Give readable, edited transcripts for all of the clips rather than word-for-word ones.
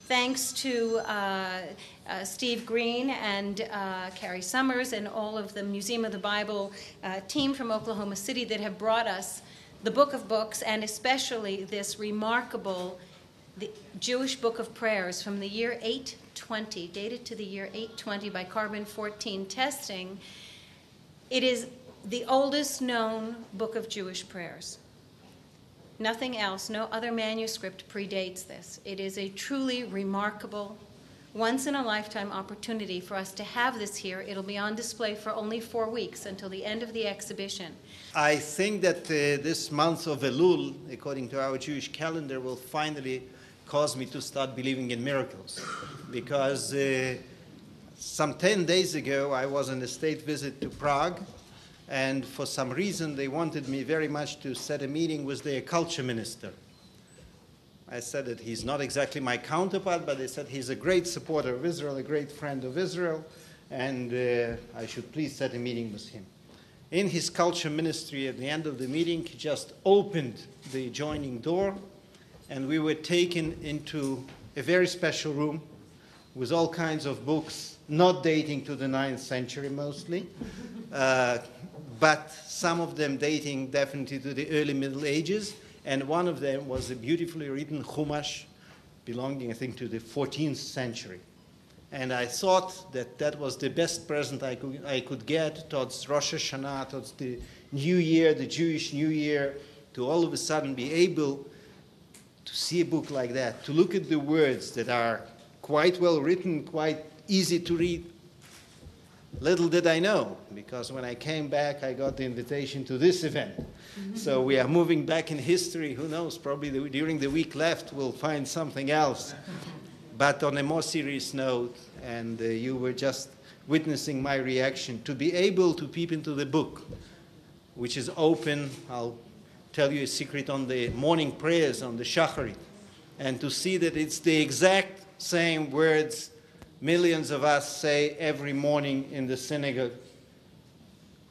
Thanks to Steve Green and Carrie Summers and all of the Museum of the Bible team from Oklahoma City that have brought us the Book of Books, and especially this remarkable the Jewish Book of Prayers from the year 820, dated to the year 820 by carbon-14 testing. It is the oldest known book of Jewish prayers. Nothing else, no other manuscript predates this. It is a truly remarkable, once-in-a-lifetime opportunity for us to have this here. It'll be on display for only 4 weeks until the end of the exhibition. I think that this month of Elul, according to our Jewish calendar, will finally cause me to start believing in miracles. Because some 10 days ago, I was on a state visit to Prague, and for some reason, they wanted me very much to set a meeting with their culture minister. I said that he's not exactly my counterpart, but they said he's a great supporter of Israel, a great friend of Israel, and I should please set a meeting with him. In his culture ministry, at the end of the meeting, he just opened the adjoining door, and we were taken into a very special room with all kinds of books, not dating to the 9th century mostly, but some of them dating definitely to the early Middle Ages, and one of them was a beautifully written Chumash belonging, I think, to the 14th century. And I thought that that was the best present I could get towards Rosh Hashanah, towards the New Year, the Jewish New Year, to all of a sudden be able to see a book like that, to look at the words that are quite well written, quite easy to read. Little did I know, because when I came back, I got the invitation to this event. So we are moving back in history. Who knows, probably during the week left, we'll find something else. But on a more serious note, and you were just witnessing my reaction, to be able to peep into the book, which is open, I'll tell you a secret, on the morning prayers, on the Shacharit, and to see that it's the exact same words millions of us say every morning in the synagogue.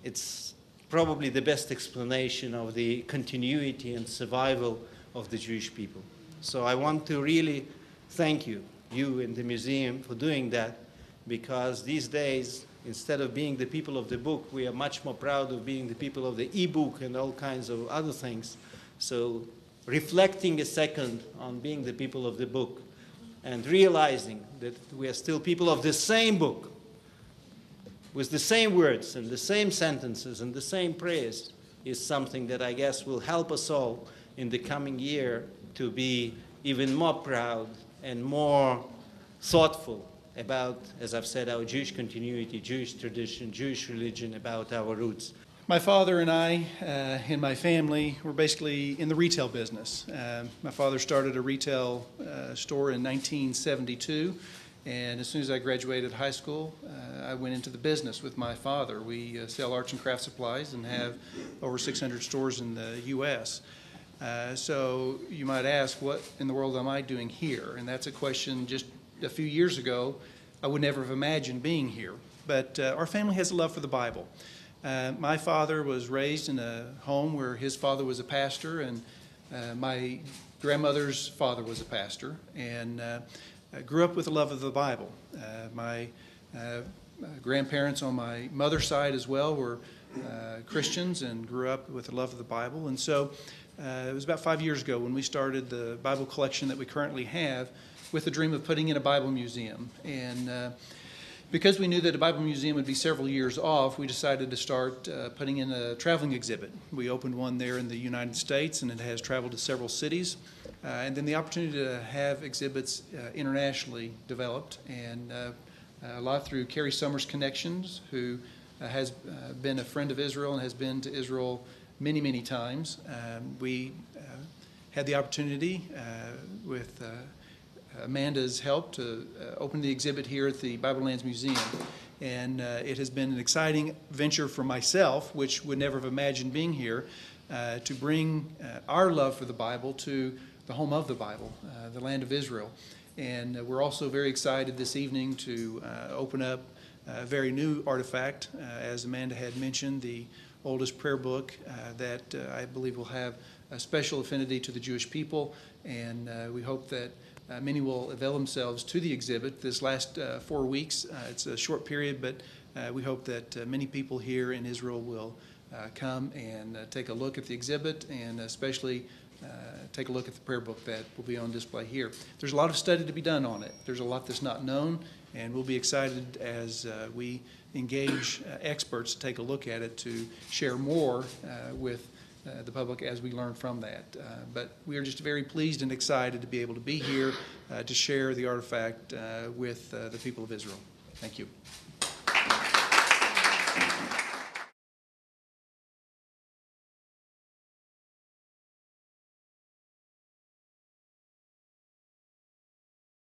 It's probably the best explanation of the continuity and survival of the Jewish people. So I want to really thank you, you and the museum, for doing that, because these days, instead of being the people of the book, we are much more proud of being the people of the e-book and all kinds of other things. So reflecting a second on being the people of the book and realizing that we are still people of the same book, with the same words and the same sentences and the same prayers, is something that I guess will help us all in the coming year to be even more proud and more thoughtful about, as I've said, our Jewish continuity, Jewish tradition, Jewish religion, about our roots. My father and I and my family were basically in the retail business. My father started a retail store in 1972, and as soon as I graduated high school, I went into the business with my father. We sell arts and craft supplies and have over 600 stores in the U.S. So you might ask, what in the world am I doing here? And that's a question just a few years ago I would never have imagined being here. But our family has a love for the Bible. My father was raised in a home where his father was a pastor, and my grandmother's father was a pastor, and grew up with a love of the Bible. My grandparents on my mother's side as well were Christians and grew up with a love of the Bible. And so it was about 5 years ago when we started the Bible collection that we currently have, with the dream of putting in a Bible museum. And because we knew that a Bible museum would be several years off, we decided to start putting in a traveling exhibit. We opened one there in the United States, and it has traveled to several cities. And then the opportunity to have exhibits internationally developed, and a lot through Carrie Summers' connections, who has been a friend of Israel and has been to Israel many, many times. We had the opportunity with Amanda's help to open the exhibit here at the Bible Lands Museum. And it has been an exciting venture for myself, which would never have imagined being here, to bring our love for the Bible to the home of the Bible, the land of Israel. And we're also very excited this evening to open up a very new artifact, as Amanda had mentioned, the oldest prayer book that I believe will have a special affinity to the Jewish people. And we hope that many will avail themselves to the exhibit this last 4 weeks. It's a short period, but we hope that many people here in Israel will come and take a look at the exhibit, and especially take a look at the prayer book that will be on display here. There's a lot of study to be done on it. There's a lot that's not known, and we'll be excited as we engage experts to take a look at it to share more with the public as we learn from that. But we are just very pleased and excited to be able to be here to share the artifact with the people of Israel. Thank you.